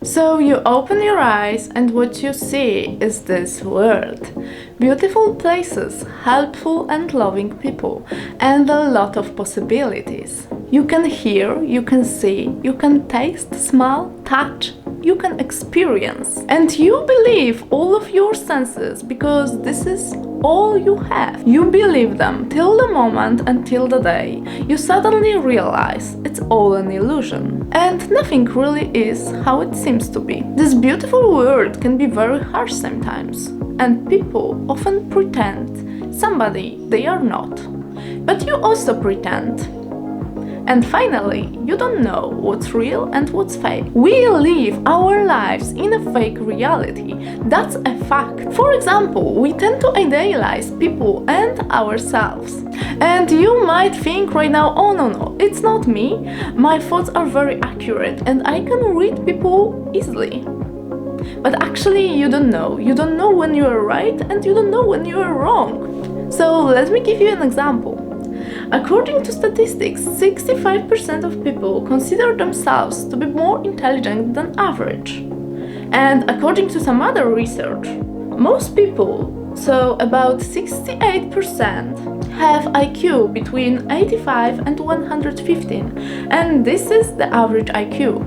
So you open your eyes and what you see is this world. Beautiful places, helpful and loving people, and a lot of possibilities. You can hear, you can see, you can taste, smell, touch, you can experience. And you believe all of your senses because this is all you have. You believe them till the moment, until the day you suddenly realize it's all an illusion. And nothing really is how it seems to be. This beautiful world can be very harsh sometimes, and people often pretend somebody they are not. But you also pretend. And finally, you don't know what's real and what's fake. We live our lives in a fake reality. That's a fact. For example, we tend to idealize people and ourselves. And you might think right now, oh no, it's not me. My thoughts are very accurate and I can read people easily. But actually, you don't know. You don't know when you are right and you don't know when you are wrong. So let me give you an example. According to statistics, 65% of people consider themselves to be more intelligent than average. And according to some other research, most people, so about 68%, have IQ between 85 and 115, and this is the average IQ.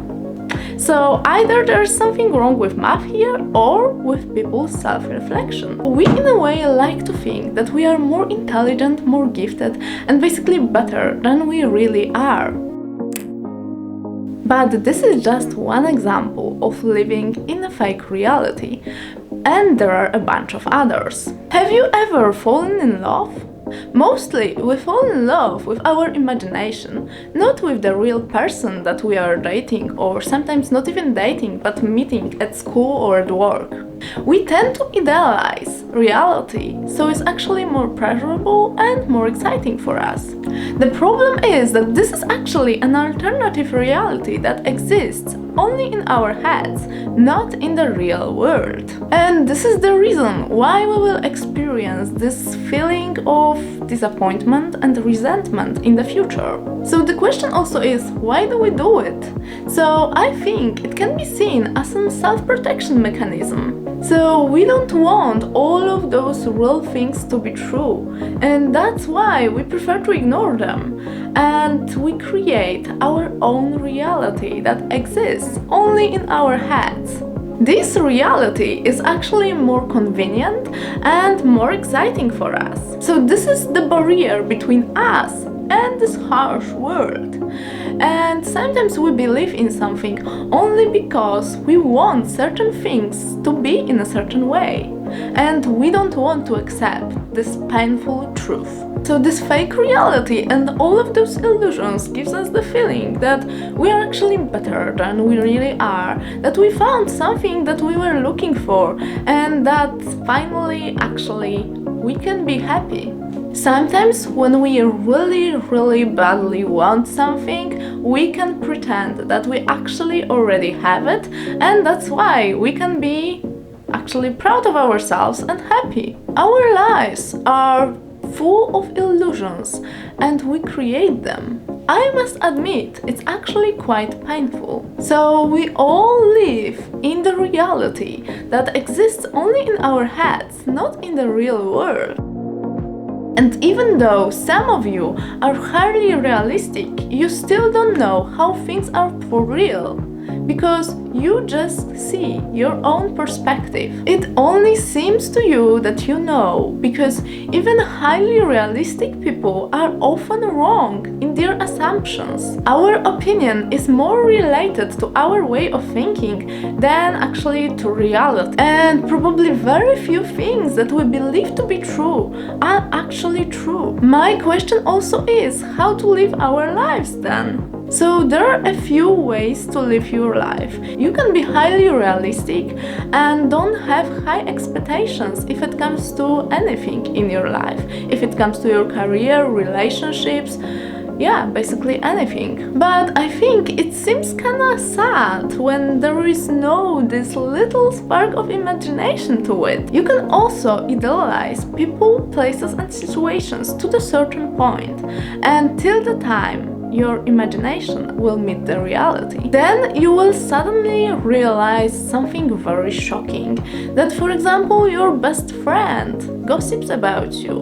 So either there's something wrong with math here or with people's self-reflection. We in a way like to think that we are more intelligent, more gifted, and basically better than we really are. But this is just one example of living in a fake reality, and there are a bunch of others. Have you ever fallen in love? Mostly, we fall in love with our imagination, not with the real person that we are dating, or sometimes not even dating, but meeting at school or at work. We tend to idealize reality, so it's actually more pleasurable and more exciting for us. The problem is that this is actually an alternative reality that exists only in our heads, not in the real world. And this is the reason why we will experience this feeling of disappointment and resentment in the future. So the question also is, why do we do it? So I think it can be seen as a self-protection mechanism. So we don't want all of those real things to be true, and that's why we prefer to ignore them, and we create our own reality that exists only in our heads. This reality is actually more convenient and more exciting for us. So this is the barrier between us and this harsh world. And sometimes we believe in something only because we want certain things to be in a certain way, and we don't want to accept this painful truth. So this fake reality and all of those illusions gives us the feeling that we are actually better than we really are, that we found something that we were looking for, and that finally actually we can be happy. Sometimes when we really badly want something, we can pretend that we actually already have it, and that's why we can be actually proud of ourselves and happy. Our lives are full of illusions and we create them. I must admit, it's actually quite painful. So we all live in the reality that exists only in our heads, not in the real world. And even though some of you are highly realistic, you still don't know how things are for real, because you just see your own perspective. It only seems to you that you know, because even highly realistic people are often wrong in their assumptions. Our opinion is more related to our way of thinking than actually to reality. And probably very few things that we believe to be true are actually true. My question also is how to live our lives then? So there are a few ways to live your life. You can be highly realistic and don't have high expectations if it comes to anything in your life. If it comes to your career, relationships, yeah, basically anything. But I think it seems kinda sad when there is no this little spark of imagination to it. You can also idealize people, places and situations to a certain point, and till the time your imagination will meet the reality, then you will suddenly realize something very shocking. That, for example, your best friend gossips about you,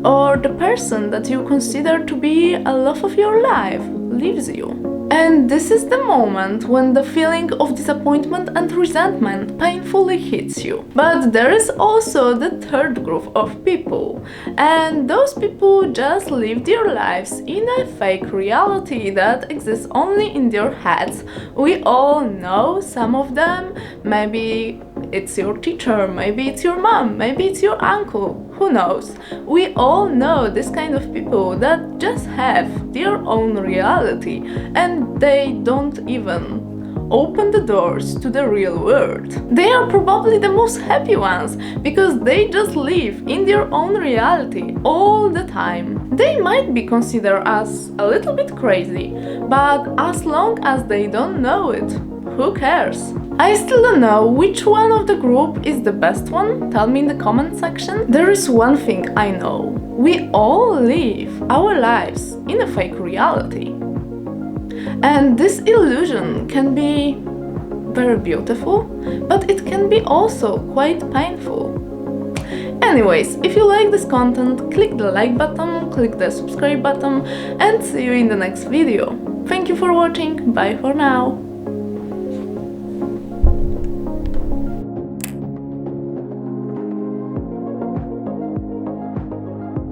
or the person that you consider to be a love of your life leaves you. And this is the moment when the feeling of disappointment and resentment painfully hits you. But there is also the third group of people, and those people just live their lives in a fake reality that exists only in their heads. We all know some of them. Maybe it's your teacher, maybe it's your mom, maybe it's your uncle, who knows? We all know this kind of people that just have their own reality and they don't even open the doors to the real world. They are probably the most happy ones because they just live in their own reality all the time. They might be considered as a little bit crazy, but as long as they don't know it, who cares? I still don't know which one of the group is the best one. Tell me in the comment section. There is one thing I know. We all live our lives in a fake reality. And this illusion can be very beautiful, but it can be also quite painful. Anyways, if you like this content, click the like button, click the subscribe button, and see you in the next video. Thank you for watching, bye for now!